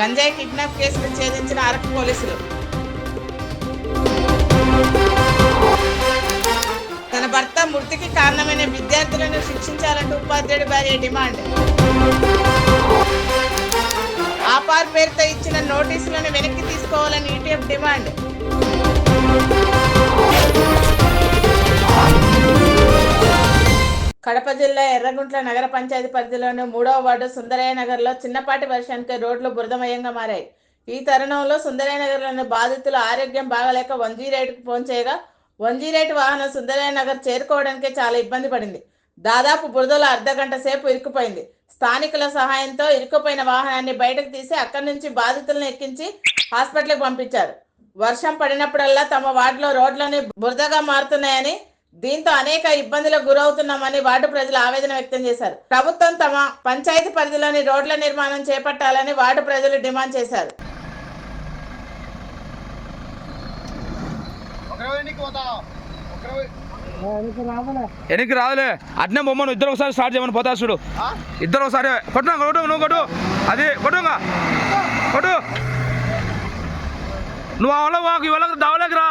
గంజాయి కిడ్నాప్ కేసును ఛేదించిన అరకు పోలీసులు. తన భర్త మృతికి కారణమైన విద్యార్థులను శిక్షించాలంటూ ఉపాధ్యాయుడి భార్య డిమాండ్. ఆపార్ పేరుతో ఇచ్చిన నోటీసులను వెనక్కి తీసుకోవాలని ఈటీఎఫ్ డిమాండ్. కడప జిల్లా ఎర్రగుంట్ల నగర పంచాయతీ పరిధిలోని 3వ వార్డు సుందరయ్య నగర్లో చిన్నపాటి వర్షానికి రోడ్లు బురదమయంగా మారాయి. ఈ తరుణంలో సుందరయ్య నగర్లోని బాధితుల ఆరోగ్యం బాగలేక 108కు ఫోన్ చేయగా 108 వాహనం సుందరయ్య నగర్ చేరుకోవడానికే చాలా ఇబ్బంది పడింది. దాదాపు బురదలో అర్ధగంట సేపు ఇరుక్కుపోయింది. స్థానికుల సహాయంతో ఇరుక్కుపోయిన వాహనాన్ని బయటకు తీసి అక్కడి నుంచి బాధితులను ఎక్కించి హాస్పిటల్కి పంపించారు. వర్షం పడినప్పుడల్లా తమ వార్డులో రోడ్లని బురదగా మారుతున్నాయని, దీంతో అనేక ఇబ్బందులకు గురవుతున్నామని వార్డు ప్రజలు ఆవేదన వ్యక్తం చేశారు. ప్రభుత్వం తమ పంచాయతీ పరిధిలోని రోడ్ల నిర్మాణం చేపట్టాలని వార్డు ప్రజలు డిమాండ్ చేశారు. వెనక్కి రాదులే, అట్నే బొమ్మను ఇద్దరు ఒకసారి స్టార్ట్ చేయమని పోతా చూడు. ఇద్దరు ఒకసారి కొట్టు, నువ్వు కొట్టు, అది కొట్టుగా కొట్టు. నువ్వు వాళ్ళకి ఇవాళ దావలేకి రా.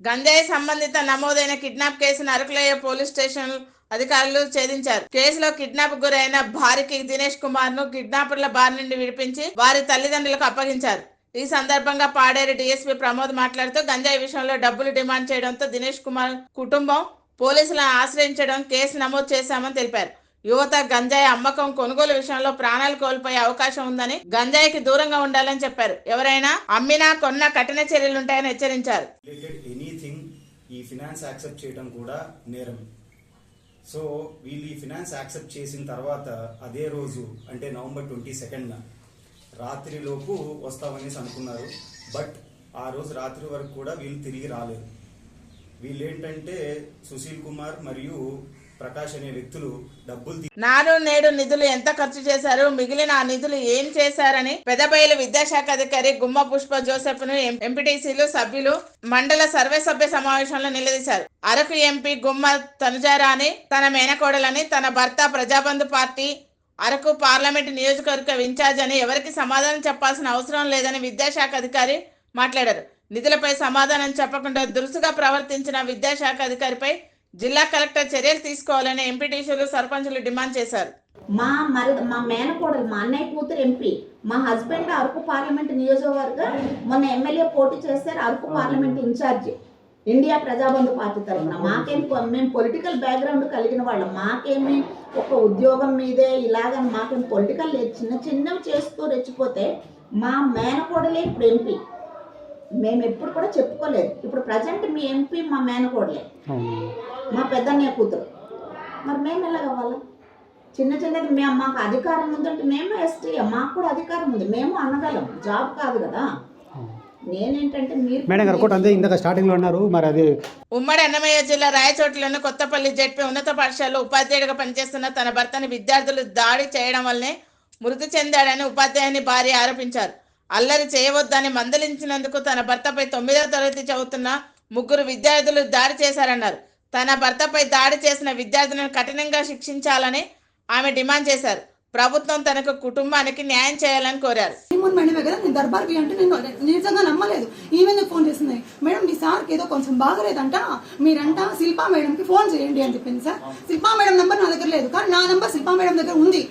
గంజాయి సంబంధిత నమోదైన కిడ్నాప్ కేసును అరకులోయ పోలీస్ స్టేషన్ అధికారులు ఛేదించారు. కేసులో కిడ్నాప్ గురైన భార్యకి దినేష్ కుమార్ ను కిడ్నాపర్ల బారి నుండి విడిపించి వారి తల్లిదండ్రులకు అప్పగించారు. ఈ సందర్భంగా పాడేరు డీఎస్పీ ప్రమోద్ మాట్లాడుతూ గంజాయి విషయంలో డబ్బులు డిమాండ్ చేయడంతో దినేష్ కుమార్ కుటుంబం పోలీసులను ఆశ్రయించడం కేసు నమోదు చేశామని తెలిపారు. యువత గంజాయి అమ్మకం కొనుగోలు విషయంలో ప్రాణాలు కోల్పోయే అవకాశం ఉందని, గంజాయికి దూరంగా ఉండాలని చెప్పారు. ఎవరైనా అమ్మినా కొన్నా కఠిన చర్యలుంటాయని హెచ్చరించారు. ఈ ఫినాన్స్ యాక్సెప్ట్ చేయడం కూడా నేరం. సో వీళ్ళు ఈ ఫినాన్స్ యాక్సెప్ట్ చేసిన తర్వాత అదే రోజు అంటే నవంబర్ 22న రాత్రిలోపు వస్తామనేసి అనుకున్నారు. బట్ ఆ రోజు రాత్రి వరకు కూడా వీళ్ళు తిరిగి రాలేదు. వీళ్ళు ఏంటంటే సుశీల్ కుమార్ మరియు ప్రకాష్ అనే వ్యక్తులు డబ్బులు నాడు నేడు నిధులు ఎంత ఖర్చు చేశారు, మిగిలిన ఆ నిధులు ఏం చేశారని పెదబయలు విద్యాశాఖ అధికారి గుమ్మ పుష్ప జోసెఫ్ ను ఎంపీటీసీలు సభ్యులు మండల సర్వే సభ్య సమావేశంలో నిలదీశారు. అరకు ఎంపీ గుమ్మ తనుజారాని తన మేనకోడలని, తన భర్త ప్రజాబంధు పార్టీ అరకు పార్లమెంటు నియోజకవర్గ ఇన్ఛార్జ్ అని ఎవరికి సమాధానం చెప్పాల్సిన అవసరం లేదని విద్యాశాఖ అధికారి మాట్లాడారు. నిధులపై సమాధానం చెప్పకుండా దురుసుగా ప్రవర్తించిన విద్యాశాఖ అధికారిపై జిల్లా కలెక్టర్ చర్యలు తీసుకోవాలని ఎంపీటీసీలు సర్పంచులు డిమాండ్ చేశారు. మా మేనకోడలు, మా అన్నయ్య కూతురు ఎంపీ, మా హస్బెండ్ అరకు పార్లమెంట్ నియోజకవర్గ మొన్న ఎమ్మెల్యే పోటీ చేశారు. Araku parliament incharge India Prajabandhu party తరఫున. మేము పొలిటికల్ బ్యాక్గ్రౌండ్ కలిగిన వాళ్ళం. మాకేమి ఒక ఉద్యోగం మీదే ఇలాగని మాకేం పొలిటికల్ లేదు. చిన్నవి చేస్తూ రెచ్చిపోతే మా మేనకోడలే ఇప్పుడు ఎంపీ. మేము ఎప్పుడు కూడా చెప్పుకోలేదు. ఇప్పుడు ప్రజెంట్ మీ ఎంపీ మా మేనకోడలే, మా పెద్దన్నయ్య కూతురు. మరి మేము ఎలాగవ్వాలి? చిన్నది మాకు అధికారం ఉందంటే మేము ఎస్టీ, మాకు కూడా అధికారం ఉంది, మేము అనగలం. జాబ్ కాదు కదా. నేనేంటంటే ఉమ్మడి అన్నమయ్య జిల్లా రాయచోట్లోని కొత్తపల్లి జెడ్పీ ఉన్నత పాఠశాలలో ఉపాధ్యాయుడిగా పనిచేస్తున్న తన భర్తని విద్యార్థులు దాడి చేయడం వల్లనే మృతి చెందాడని ఉపాధ్యాయుని భార్య ఆరోపించారు. అల్లరి చేయవద్దని మందలించినందుకు తన భర్తపై 9వ తరగతి చదువుతున్న 3 విద్యార్థులు దాడి చేశారన్నారు. తన భర్తపై దాడి చేసిన విద్యార్థులను కఠినంగా శిక్షించాలని ఆమె డిమాండ్ చేశారు. ప్రభుత్వం తనకు కుటుంబానికి న్యాయం చేయాలని కోరారు. నేను దర్బార్కి అంటే నేను నిజంగా నమ్మలేదు. ఈమె ఫోన్ చేసింది, మేడం మీ సార్కి ఏదో కొంచెం బాగలేదంట, మీరంట శిల్పా మేడంకి ఫోన్ చేయండి అని చెప్పింది. సార్ శిల్పా మేడం నెంబర్ నా దగ్గర లేదు, కానీ నా నెంబర్ శిల్పా మేడం దగ్గర ఉంది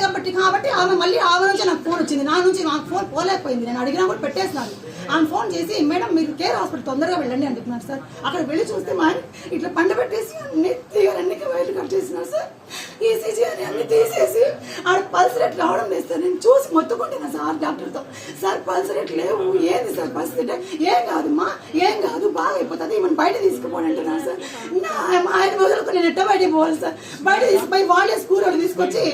కాబట్టి ఆమె మళ్ళీ ఆమె నుంచి నాకు ఫోన్ వచ్చింది. నా నుంచి నాకు ఫోన్ పోలేకపోయింది. నేను అడిగినా కూడా పెట్టేసినాను. ఆమె ఫోన్ చేసి మేడం మీరు కేర్ హాస్పిటల్ తొందరగా వెళ్ళండి అని చెప్పినారు. సార్ అక్కడ వెళ్ళి చూస్తే మా ఇట్లా పండ పెట్టేసి అన్నికి వైర్లు కట్ చేసినారు. సార్ ఈసీజీ అని అన్ని తీసేసి ఆడ పల్స్ రేట్ రావడం లేదు. సార్ నేను చూసి మొత్తుకుంటున్నా సార్ డాక్టర్తో, సార్ పల్స్ రేట్ లేవు, ఏంది సార్ పరిస్థితి? ఏం కాదు బాగా అయిపోతుంది, ఈమెను బయట తీసుకుపోండి అంటున్నారు. సార్ ఆయన మొదలుకొని నేను ఎట్ట బయటకు పోవాలి? సార్ బయట తీసుకుపోయి వాళ్ళే స్కూల్ వాళ్ళు తీసుకొచ్చి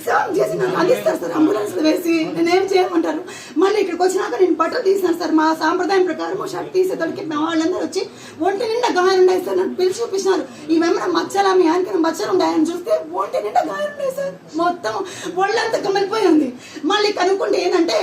సేవం చేసి నాకు అందిస్తారు. సార్ అంబులెన్స్ వేసి నేనేం చేయమంటారు? మళ్ళీ ఇక్కడికి వచ్చినాక నేను బట్టలు తీసినాను. సార్ మా సాంప్రదాయం ప్రకారం షర్ట్ తీసేతోడికి వాళ్ళందరూ వచ్చి ఒంటి నిండా గాయాలు ఉన్నాయి సార్. నన్ను పిలిచి చూపించినారు. ఈమెమన్నా మచ్చలా, మీ ఆయనకి మచ్చలు ఉన్నాయని చూస్తే ఒంటి నిండా గాయాలు ఉన్నాయి సార్. మొత్తం ఒళ్ళంతా కమిలిపోయి ఉంది. మళ్ళీ కనుక్కుంటే ఏంటంటే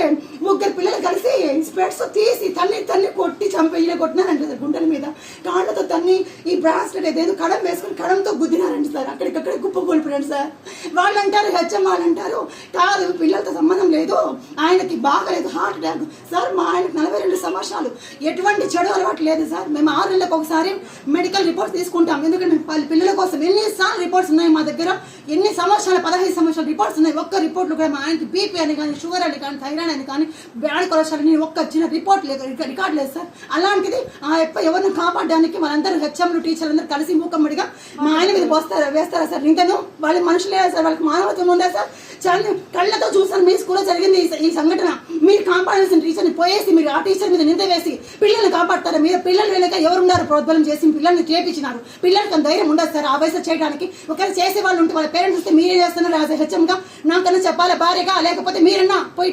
3 పిల్లలు కలిసి స్పెట్స్ తీసి తన్ని కొట్టి చంపేయలే కొట్టినారంట సార్. గుండెల మీద కాళ్ళతో తన్ని ఈ బ్రాస్లెట్ ఏదేదో కడం వేసుకుని కడంతో గుద్దినారంట సార్. అక్కడికక్కడ కుప్పకూలిపోయాడు సార్. వాళ్ళు అంటారు, హెచ్ఎం వాళ్ళు అంటారు, కాదు పిల్లలతో సంబంధం లేదు, ఆయనకి బాగలేదు, హార్ట్ అటాక్ సార్. మా ఆయనకు 42 సంవత్సరాలు, ఎటువంటి చెడు అలవాటు లేదు సార్. మేము 6 నెలలకు ఒకసారి మెడికల్ రిపోర్ట్స్ తీసుకుంటాం. ఎందుకంటే పిల్లల కోసం ఎన్నిసార్లు రిపోర్ట్స్ ఉన్నాయి మా దగ్గర, ఎన్ని సంవత్సరాలు 15 సంవత్సరాల రిపోర్ట్స్ ఉన్నాయి. ఒక్క రిపోర్ట్లు కూడా మా ఆయనకి బీపీ అని కానీ, షుగర్ అని కానీ, థైరాయిడ్ అని కానీ, బ్లడ్ కొలెస్ట్రాల్ అని ఒక్క చిన్న రిపోర్ట్ లేదు, రికార్డ్ లేదు సార్. అలాంటిది ఎవరిని కాపాడడానికి వాళ్ళందరూ హెచ్ఎంలు టీచర్లు అందరూ కలిసి మూకమ్మడిగా మా ఆయన మీద వేస్తారా సార్? ఇంతను వాళ్ళ మనుషులే సార్, వాళ్ళకి మానవత్వం ఉందా సార్? చాలా కళ్ళతో చూసాను మీ స్కూల్లో జరిగింది ఈ సంఘటన. మీరు కాపాడాల్సిన టీచర్ని పోయేసి మీరు ఆ టీచర్ మీద నింద వేసి పిల్లల్ని కాపాడతారా? మీరు పిల్లలు వెనక ఎవరున్నారు ప్రోద్బలం చేసి పిల్లల్ని చేపించినారు? పిల్లలకి ధైర్యం ఉండదు సార్ ఆ వయసు చేయడానికి. ఒకవేళ చేసే వాళ్ళు ఉంటే వాళ్ళ పేరెంట్స్ వస్తే మీరే చేస్తున్నారు యాజ్ హెచ్ఎంగా. నాకన్నా చెప్పాలా భార్యగా, లేకపోతే మీరన్నా పోయి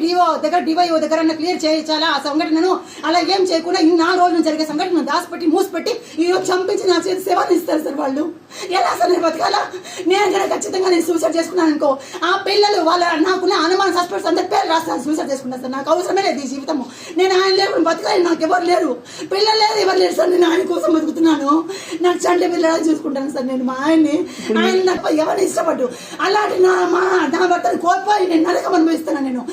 డివైఓ దగ్గర క్లియర్ చేయించాలా ఆ సంఘటనను? అలా ఏం చేయకుండా 4 రోజులు జరిగే సంఘటన దాచిపెట్టి మూసిపెట్టి ఈరోజు చంపించి నా చేతి సేవలు ఇస్తారు సార్. వాళ్ళు ఎలా సార్ నేను బతకాలా? నేను కనుక ఖచ్చితంగా నేను సూసైడ్ చేసుకున్నాను అనుకో, ఆ పిల్లలు వాళ్ళ నాకున్న అనుమాన సస్పెక్ట్స్ అందరి పేరు రాస్తారు, సూసైడ్ చేసుకున్నాను సార్. నాకు అవసరమే లేదు ఈ జీవితము. నేను ఆయన లేకుండా బతకాలి, నాకు ఎవరు లేరు, పిల్లలు లేదు, ఎవరు లేరు సార్. నేను ఆయన కోసం బతుకుతున్నాను. నాకు చంటి పిల్లలు చూసుకుంటాను సార్. నేను మా ఆయన నాకు ఎవరిని ఇష్టపడ్డు అలాంటి నా భర్తను కోల్పోయి నేను నరకం అనుభవిస్తున్నాను.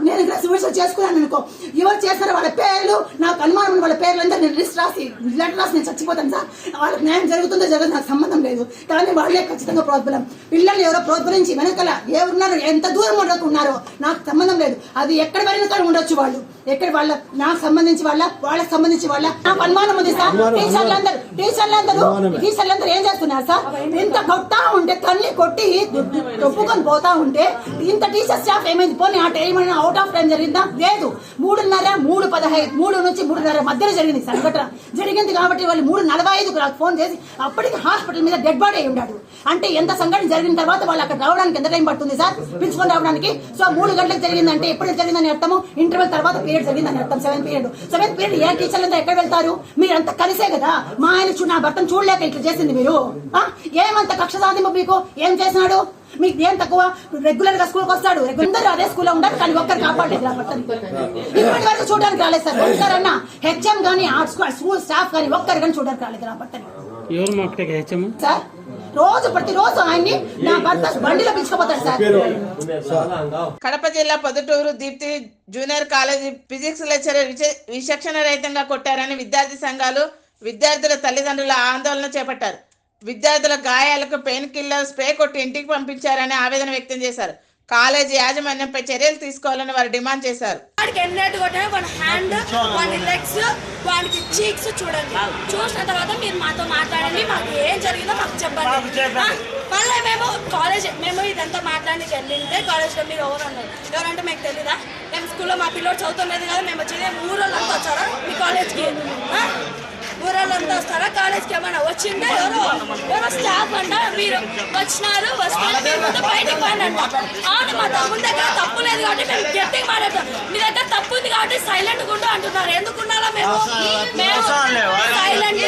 నేను ఇక్కడ సూసైడ్ చేసుకున్నాను అనుకో, ఎవరు చేస్తారో వాళ్ళ పేర్లు నాకు అనుమానం, వాళ్ళ పేర్లంతా నేను లిస్ట్ రాసి లెటర్ రాసి నేను చచ్చిపోతాను సార్. వాళ్ళకి న్యాయం జరుగుతుందో జరగదు నాకు సంబంధం లేదు, కానీ వాళ్ళే ఖచ్చితంగా ప్రోద్బలం. పిల్లలు ఎవరో ప్రోద్బలించి వెనకాల ఎవరున్నారో, ఎంత దూరం ఉన్నారో నాకు సంబంధం లేదు. అది ఎక్కడ వెనకాల ఉండొచ్చు, వాళ్ళు ఎక్కడ వాళ్ళ నాకు సంబంధించి వాళ్ళకి సంబంధించి నాకు అనుమానం ఉంది సార్. టీచర్లందరూ ఏం చేస్తున్నారు సార్? ఇంత కొట్టా ఉంటే తల్లి కొట్టి తొప్పుకొని పోతా ఉంటే ఇంత టీచర్ స్టాఫ్ ఏమైంది? పోనీ ఆ టైం అవుట్ ఆఫ్ టైం జరిగిందా? లేదు. 3:30, 3:15, 3 నుంచి 3:30 మధ్యలో జరిగింది సంఘటన. జరిగింది కాబట్టి వాళ్ళు 3:45 ఫోన్ చేసి అప్పటికి హాస్పిటల్ మీద డెడ్ బాడీ అయి ఉన్నాడు. అంటే ఎంత సంఘటన జరిగిన తర్వాత వాళ్ళు అక్కడ రావడానికి ఎంత టైం పడుతుంది సార్ పిలుచుకొని రావడానికి? సో 3 గంటలకు జరిగిందంటే ఎప్పుడు జరిగిందని అర్థము? ఇంటర్వెల్ తర్వాత పీరియడ్ జరిగిందని అర్థం. 7th పీరియడ్ ఏ టీచర్లంతా ఎక్కడ వెళ్తారు? మీరంతా కలిసే కదా. మా ఆయన నా భర్తను చూడలేక ఇట్లా చేసింది మీరు. ఏమంత కక్ష సాధింపు మీకు? ఏం చేసినాడు? మీకు ఏం తక్కువ? రెగ్యులర్ గా స్కూల్కి వస్తాడు, రెగ్యులర్ అదే స్కూల్లో ఉంటాడు, కానీ ఒక్కరు కాపాడలేదు నా భర్తని. ఇప్పటి వరకు చూడడానికి రాలేదు సార్. ఒక్కరన్నా హెచ్ఎం కానీ స్కూల్ స్టాఫ్ కానీ ఒక్కరు కానీ చూడడానికి రాలేదు నా భర్తని సార్. ప్రతిరోజు ఆయన్ని నా భర్త బండిలో పిలుచుకుపోతాడు సార్. కడప జిల్లా Proddatur Deepti junior college physics lecturer విచక్షణ రహితంగా కొట్టారని విద్యార్థి సంఘాలు, విద్యార్థుల తల్లిదండ్రుల ఆందోళన చేపట్టారు. విద్యార్థుల గాయాలకు పెయిన్ కిల్లర్ స్ప్రే కొట్టి ఇంటికి పంపించారని ఆవేదన వ్యక్తం చేశారు. కాలేజీ యాజమాన్యంపై చర్యలు తీసుకోవాలని వారు డిమాండ్ చేశారు. వాళ్ళకి చీక్స్ చూడండి, చూసిన తర్వాత మీరు మాతో మాట్లాడండి, మాకు ఏం జరిగిందో మాకు చెప్పండి. మళ్ళీ మేము ఇదంతా మాట్లాడడానికి వెళ్ళింటే కాలేజ్లో మీరు ఎవరంటే మీకు తెలీదా? మేము స్కూల్లో మా పిల్లలు చదువుతున్నది కదా, మేము వచ్చేది ఊరోళ్ళంతా వచ్చారా మీ కాలేజ్కి? ఊరోళ్ళంతా వస్తారా కాలేజ్కి? ఏమన్నా వచ్చిందా? ఎవరో స్టాఫ్ అంట, మీరు వచ్చినారు, వస్తే బయటకు పోయినంట. అవును, మా తమ్ముడి దగ్గర తప్పు లేదు కాబట్టి మేము గట్టిగా మాట్లాడతాం. మీ దగ్గర తప్పు ఉంది కాబట్టి సైలెంట్ గుంటూ అంటున్నారు. ఎందుకున్నారా? మేము సైలెంట్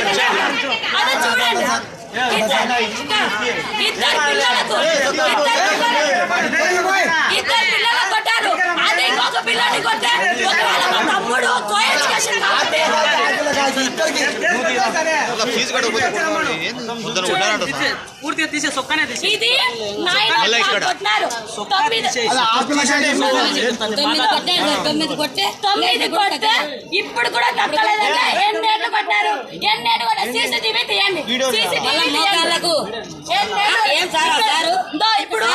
అదే చూడండి. ఇద్దరు పిల్లలకు కొట్టారు, అదే ఇంకొక పిల్లల్ని కొట్టారు. ఒకవేళ మా తమ్ముడు కోఎడ్యుకేషన్ కాబట్టి ఇది 9 కొట్టినారు. 9 కొట్టే ఇప్పుడు కూడా తగ్గలేదంటే ఎన్నేళ్ళు కొట్టారు? ఎన్నేళ్ళు కూడా సీసీటీవీ తీయండి. ఇప్పుడు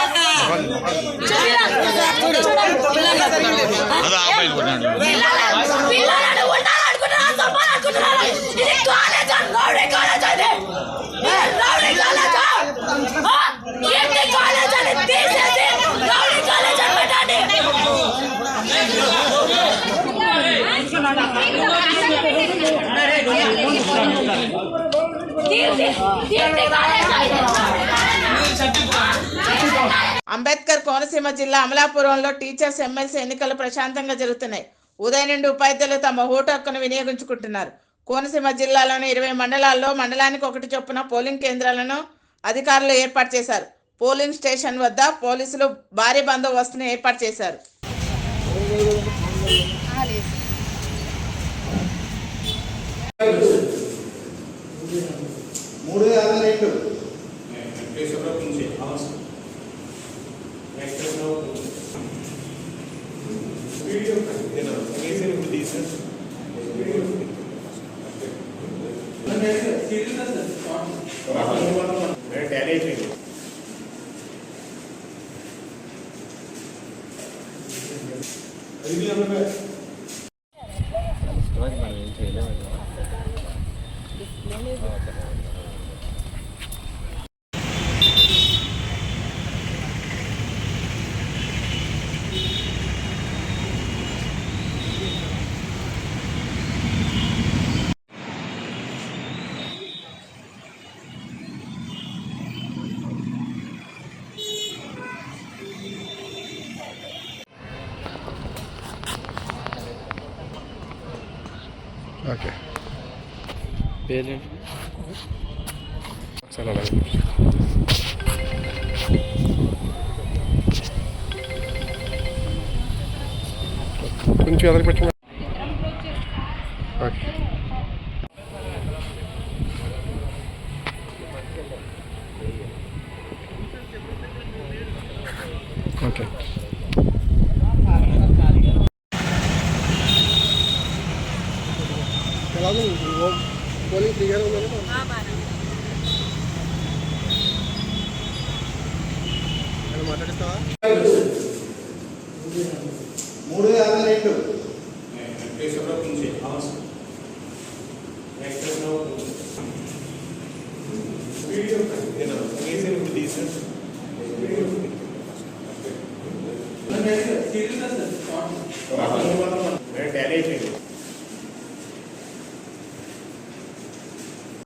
పిల్లలను ఉండాలనుకుంటున్నారా? సంపాలనుకుంటున్నారా? ఇది కాలేజ్, రౌడీ కాలేజ్ అది. రౌడీ కాలేజ్ ఏంటి? కాలేజ్ అని తీసేసి రౌడీ కాలేజ్ అని పెట్టండి. అంబేద్కర్ కోనసీమ జిల్లా అమలాపురంలో టీచర్స్ ఎమ్మెల్సీ ఎన్నికలు ప్రశాంతంగా జరుగుతున్నాయి. ఉదయం నుండి ఉపాధ్యాయులు తమ ఓటు హక్కును వినియోగించుకుంటున్నారు. కోనసీమ జిల్లాలోని 20 మండలాల్లో మండలానికి ఒకటి చొప్పున పోలింగ్ కేంద్రాలను అధికారులు ఏర్పాటు చేశారు. పోలింగ్ స్టేషన్ వద్ద పోలీసులు భారీ బందోబస్తును ఏర్పాటు చేశారు. ఓకే పేరెంట్ కొంచెం ఎదురు పెట్టండి. ఓకే ఓకే పోలింగ్ ఫ్రీగా ఉందని మాట్లాడిస్తావా? 352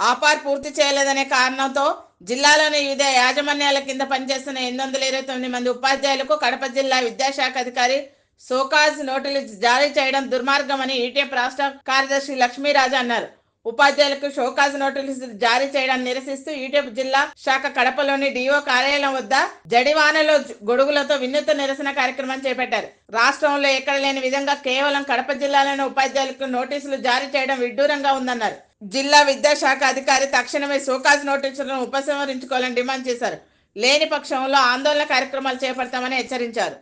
ఆపార్ పూర్తి చేయలేదనే కారణంతో జిల్లాలోని వివిధ యాజమాన్యాల కింద పనిచేస్తున్న 829 మంది ఉపాధ్యాయులకు కడప జిల్లా విద్యాశాఖ అధికారి సోకాజ్ నోటీసులు జారీ చేయడం దుర్మార్గమని ఈటీఎఫ్ రాష్ట్ర కార్యదర్శి లక్ష్మీరాజు అన్నారు. ఉపాధ్యాయులకు షోకాజ్ నోటీసులు జారీ చేయడాన్ని నిరసిస్తూ ఈటీఎఫ్ జిల్లా శాఖ కడపలోని డిఓ కార్యాలయం వద్ద జడివానలో గొడుగులతో వినూత్న నిరసన కార్యక్రమం చేపట్టారు. రాష్ట్రంలో ఎక్కడ లేని విధంగా కేవలం కడప జిల్లాలోని ఉపాధ్యాయులకు నోటీసులు జారీ చేయడం విడ్డూరంగా ఉందన్నారు. జిల్లా విద్యాశాఖ అధికారి తక్షణమే షోకాజ్ నోటీసులను ఉపసంహరించుకోవాలని డిమాండ్ చేశారు. లేని పక్షంలో ఆందోళన కార్యక్రమాలు చేపడతామని హెచ్చరించారు.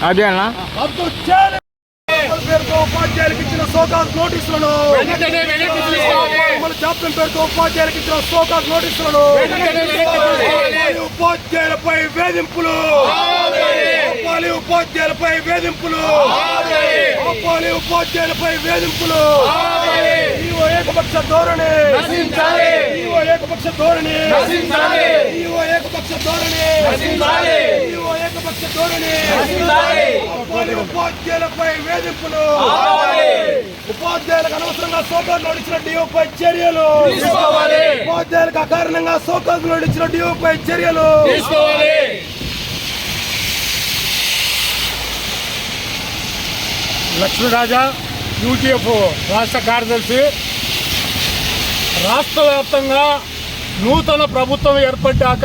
అదే అన్న ఉపాధ్యాయులకు ఇచ్చిన షోకాజ్ నోటీసులను జాప్యం పేరుతో ఉపాధ్యాయులకు ఇచ్చిన షోకాజ్ నోటీసులను ఉపాధ్యాయులపై వేధింపులు ఉపాధ్యాయులపై వేధింపులు ఉపాధ్యాయులపై వేధింపులు ఏకపక్ష ధోరణి ఏకపక్ష ధోరణి ఏకపక్ష ధోరణి ఏకపక్ష ధోరణి ఉపాధ్యాయులపై వేధింపులు ఉపాధ్యాయులకు అనవసరంగా షోకాజ్ నోటీసుల డిఓపై చర్యలు ఉపాధ్యాయులకు అకారణంగా షోకాజ్ నోటీసుల డిఓపై చర్యలు లక్ష్మీరాజా యూటీఎఫ్ రాష్ట్ర కార్యదర్శి. రాష్ట్ర వ్యాప్తంగా నూతన ప్రభుత్వం ఏర్పడ్డాక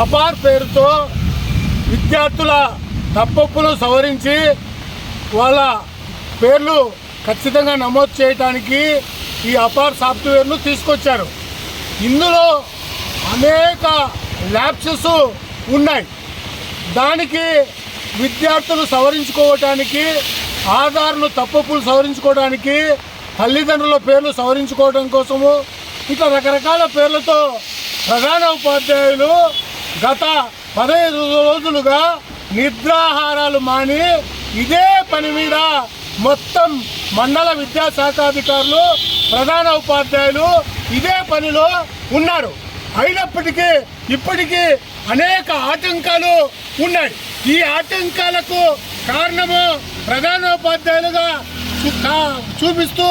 అపార్ పేరుతో విద్యార్థుల తప్పులను సవరించి వాళ్ళ పేర్లు ఖచ్చితంగా నమోదు చేయడానికి ఈ అపార్ సాఫ్ట్వేర్ను తీసుకొచ్చారు. ఇందులో అనేక ల్యాప్సెస్ ఉన్నాయి. దానికి విద్యార్థులు సవరించుకోవటానికి, ఆధార్ను తప్పులు సవరించుకోవడానికి, తల్లిదండ్రుల పేర్లు సవరించుకోవడం కోసము ఇట్లా రకరకాల పేర్లతో ప్రధాన ఉపాధ్యాయులు గత 15 రోజులుగా నిద్రాహారాలు మాని ఇదే పని మీద మొత్తం మండల విద్యాశాఖాధికారులు ప్రధాన ఉపాధ్యాయులు ఇదే పనిలో ఉన్నారు. అయినప్పటికీ ఇప్పటికీ అనేక ఆటంకాలు ఉన్నాయి. ఈ ఆటంకాలకు కారణము ప్రధానోపాధ్యాయులుగా చూపిస్తూ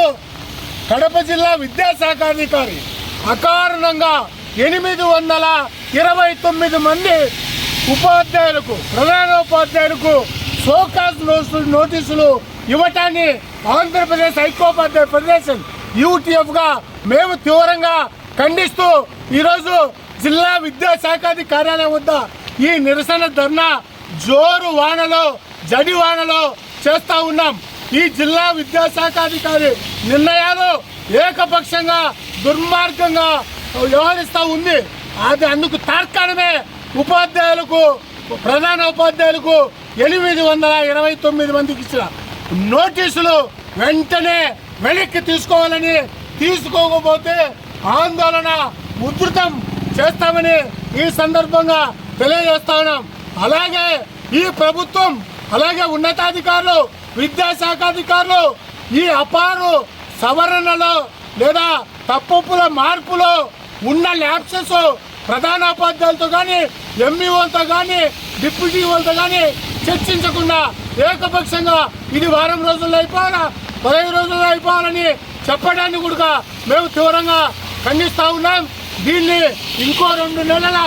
కడప జిల్లా విద్యాశాఖాధికారి అకారణంగా 829 మంది ఉపాధ్యాయులకు ప్రధానోపాధ్యాయులకు షోకాజ్ నోటీసులు ఇవ్వటాన్ని ఆంధ్రప్రదేశ్ ఐక్యోపాధ్యాయ ఫెడరేషన్ యూటీఎఫ్గా మేము తీవ్రంగా ఖండిస్తూ ఈరోజు జిల్లా విద్యాశాఖాధికారి కార్యాలయం వద్ద ఈ నిరసన ధర్నా జోరు వానలో జడి వానలో చేస్తూ ఉన్నాం. ఈ జిల్లా విద్యాశాఖాధికారి నిర్ణయాలు ఏకపక్షంగా దుర్మార్గంగా వ్యవహరిస్తూ ఉంది. అది అందుకు తార్కాణమే ఉపాధ్యాయులకు ప్రధాన ఉపాధ్యాయులకు 829 మందికి ఇచ్చిన నోటీసులు వెంటనే వెనక్కి తీసుకోవాలని, తీసుకోకపోతే ఆందోళన ఉధృతం చేస్తామని ఈ సందర్భంగా తెలియజేస్తా ఉన్నాం. అలాగే ఈ ప్రభుత్వం, అలాగే ఉన్నతాధికారులు, విద్యాశాఖాధికారులు ఈ అపారు సవరణలో లేదా తప్పుల మార్పులో ఉన్న ల్యాప్సెస్ ప్రధానోపాధ్యాయులతో కానీ, ఎంఈఓలతో కానీ, డిప్యూటీ వాళ్ళతో కానీ చర్చించకుండా ఏకపక్షంగా ఇది వారం రోజుల్లో అయిపోవాలా, 15 రోజుల్లో అయిపోవాలని చెప్పడాన్ని కూడా మేము తీవ్రంగా ఖండిస్తూ ఉన్నాం. దీన్ని ఇంకో 2 నెలల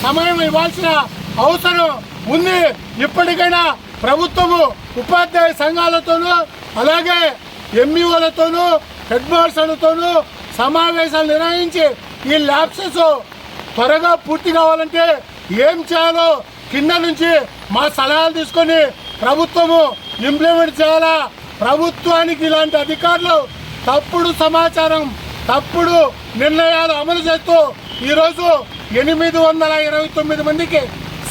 సమయం ఇవ్వాల్సిన అవసరం ఉంది. ఇప్పటికైనా ప్రభుత్వము ఉపాధ్యాయ సంఘాలతోనూ అలాగే ఎంఈఓలతోనూ హెడ్ మాస్టర్లతోనూ సమావేశాలు నిర్వహించి ఈ ల్యాప్సెస్ త్వరగా పూర్తి కావాలంటే ఏం చేయాలో కింద నుంచి మా సలహాలు తీసుకొని ప్రభుత్వము ఇంప్లిమెంట్ చేయాలా. ప్రభుత్వానికి ఇలాంటి అధికారులు తప్పుడు సమాచారం, తప్పుడు నిర్ణయాలు అమలు చేస్తూ ఈరోజు 829 మందికి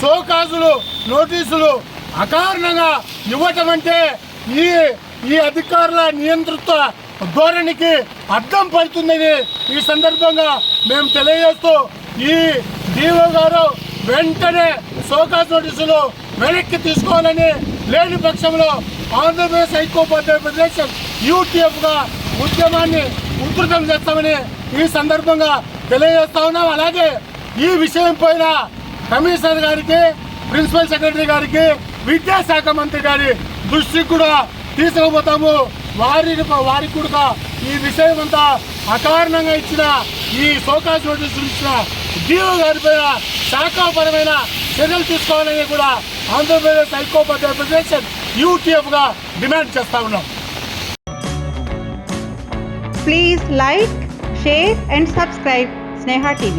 షోకాజులు నోటీసులు అకారణంగా ఇవ్వటం అంటే ఈ అధికారుల నియంతృత్వ ధోరణికి అర్థం పడుతుందని ఈ సందర్భంగా మేము తెలియజేస్తూ ఈ డిఓ గారు వెంటనే షోకాజ్ నోటీసులు వెనక్కి తీసుకోవాలని, లేని పక్షంలో ఆంధ్రప్రదేశ్ ఐక్యోపాధ్యాయ ఫెడరేషన్ యూటీఎఫ్గా ఉద్యమాన్ని ఉధృతం చేస్తామని ఈ సందర్భంగా తెలియజేస్తా ఉన్నాం. అలాగే ఈ విషయం పైన కమిషనర్ గారికి, ప్రిన్సిపల్ సెక్రటరీ గారికి, విద్యాశాఖ మంత్రి గారి దృష్టికి కూడా తీసుకుపోతాము. వారికి కూడా ఈ విషయం అంతా అకారణంగా ఇచ్చిన ఈ షోకాజ్ నోటీసులు ఇచ్చిన డిఓ గారిపైన శాఖాపరమైన చర్యలు తీసుకోవాలని కూడా ఆంధ్రప్రదేశ్ ఐక్యోపాధ్యాయ ఫెడరేషన్ యూటీఎఫ్గా డిమాండ్ చేస్తా ఉన్నాం. Please like, share and subscribe Sneha TV.